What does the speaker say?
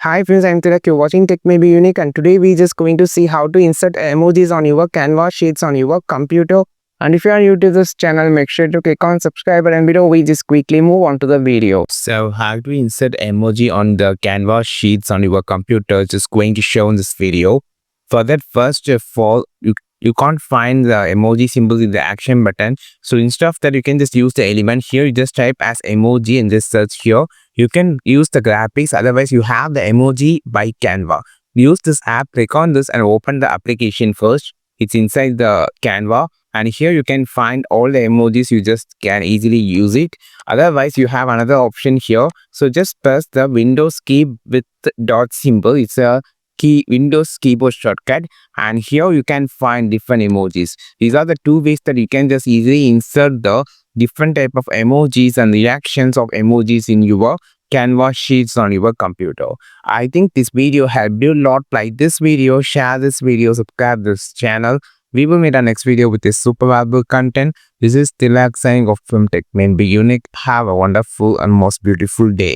Hi friends, I'm Tilak. You're watching Tech May Be Unique, and today we're just going to see how to insert emojis on your Canva sheets on your computer. And if you are new to this channel, make sure to click on subscribe button below. We just quickly move on to the video. So how to insert emoji on the Canva sheets on your computer is just going to show in this video. For that, first of all, you can't find the emoji symbol in the action button. So instead of that, you can just use the element here. You just type as emoji and just search here. You can use the graphics. Otherwise, you have the emoji by Canva. Use this app, click on this and open the application first. It's inside the Canva. And here you can find all the emojis. You just can easily use it. Otherwise, you have another option here. So just press the Windows key with the dot symbol. It's a Windows keyboard shortcut, and here you can find different emojis. These are the two ways that you can just easily insert the different type of emojis and reactions of emojis in your Canva sheets on your computer. I think this video helped you a lot. Like this video, share this video, subscribe this channel. We will meet our next video with this super valuable content. This is Tilak signing off from Tech May Be Unique. Have a wonderful and most beautiful day.